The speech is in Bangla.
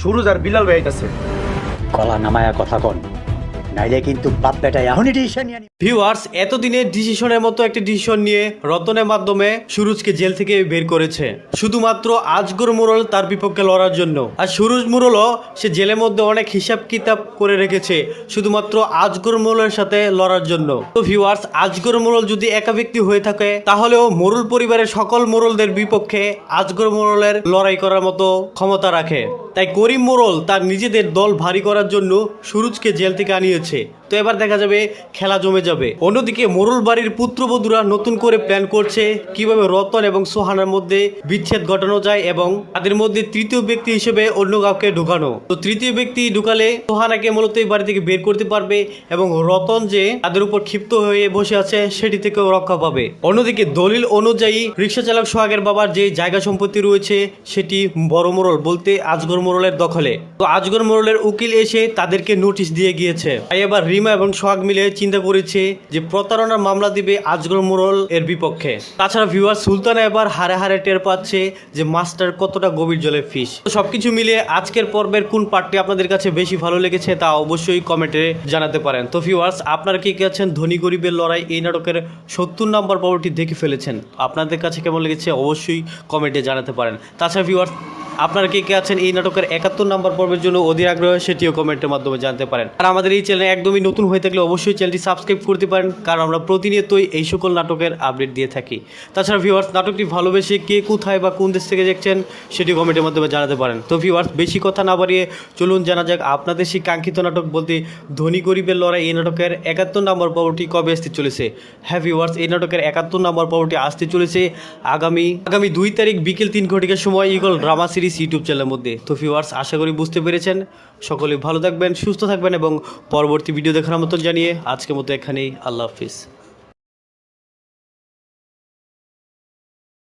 সুরজ আর বিলাল ভাই আইতাছে। গলা নামায়া কথা কন, নাইলে কিন্তু বাপ বেটা এখনই ডিসিশন নিয়ে ভিউয়ার্স, এতদিনের ডিসিশনের মতো একটা ডিসিশন নিয়ে রতনের মাধ্যমে সুরজকে জেল থেকে বের করেছে শুধুমাত্র আজগর মোড়ল তার বিপক্ষে লড়ার জন্য। আর সুরজ মোড়লও সে জেলের মধ্যে অনেক হিসাব কিতাব করে রেখেছে শুধুমাত্র আজগর মোড়লের সাথে লড়ার জন্য। তো ভিউয়ার্স, আজগর মোড়ল যদি একা ব্যক্তি হয়ে থাকে তাহলেও মোড়ল পরিবারের সকল মোড়লদের বিপক্ষে আজগর মোড়লের লড়াই করার মতো ক্ষমতা রাখে। তাই করিম মোড়ল তার নিজেদের দল ভারী করার জন্য সুরজকে জেল থেকে আনিয়েছে। তো এবার দেখা যাবে খেলা জমে যাবে। অন্যদিকে মোড়ল বাড়ির পুত্রবধূরা নতুন করে প্ল্যান করছে কিভাবে রতন এবং সোহানার মধ্যে বিচ্ছেদ ঘটানো যায় এবং তাদের মধ্যে তৃতীয় ব্যক্তি হিসেবে অন্য কাউকে ঢুকানো। তো তৃতীয় ব্যক্তি ঢুকালে সোহানাকে মূলত এই বাড়ি থেকে বের করতে পারবে এবং রতন যে তাদের উপর ক্ষিপ্ত হয়ে বসে আছে সেটি থেকেও রক্ষা পাবে। অন্যদিকে দলিল অনুযায়ী রিক্সা চালক সোহাগের বাবার যে জায়গা সম্পত্তি রয়েছে সেটি বড় মোড়ল বলতে আজগর মোড়লের দখলে। তো আজগর মোড়লের উকিল এসে তাদেরকে নোটিশ দিয়ে গিয়েছে। তাই এবার রিমা এবং সোহাগ মিলে চিন্তা করেছে যে প্রতারণার মামলা দিবে আজগর মোড়ল এর বিপক্ষে। তাছাড়া ভিউয়ার সুলতানা এবার হারে হারে টের পাচ্ছে যে মাস্টার কতটা গভীর জলের ফিশ। তো সবকিছু মিলিয়ে আজকের পর্বের কোন পার্টটি আপনাদের কাছে বেশি ভালো লেগেছে তা অবশ্যই কমেন্টে জানাতে পারেন। তো ভিউয়ার্স, আপনারা কি আছেন ধনী গরিবের লড়াই এই নাটকের 70 নম্বর পর্বটি দেখে ফেলেছেন, আপনাদের কাছে কেমন লেগেছে অবশ্যই কমেন্টে জানাতে পারেন। তাছাড়া ভিউয়ার্স, আপনারা কে আছেন এই নাটকের 71 নম্বর পর্বের জন্য অধীর আগ্রহ সেটিও কমেন্টের মাধ্যমে জানতে পারেন। আর আমাদের এই চ্যানেলে একদমই নতুন হয়ে থাকলে অবশ্যই চ্যানেলটি সাবস্ক্রাইব করতে পারেন, কারণ আমরা প্রতিনিয়তই এই সকল নাটকের আপডেট দিয়ে থাকি। তাছাড়া ভিউয়ার্স, নাটকটি ভালোবেসে কে কোথায় বা কোন দেশ থেকে দেখছেন সেটি কমেন্টের মাধ্যমে জানাতে পারেন। তো ভিউয়ার্স, বেশি কথা না বাড়িয়ে চলুন জানা যাক আপনাদের সেই কাঙ্ক্ষিত নাটক বলতে ধনী গরিবের লড়াই এই নাটকের 71 নম্বর পর্বটি কবে আসতে চলেছে। হ্যাঁ ভিউয়ার্স, এই নাটকের 71 নম্বর পর্বটি আসতে চলেছে আগামী 2 তারিখ বিকেল 3 ঘটিকার সময় ইগল ড্রামা সিরিজ ইউটিউব চ্যানেলের মধ্যে। তো ভিউয়ার্স, আশা করি বুঝতে পেরেছেন। সকলে ভালো থাকবেন, সুস্থ থাকবেন এবং পরবর্তী ভিডিও দেখার মতন জানিয়ে আজকের মতো এখানেই আল্লাহ হাফিজ।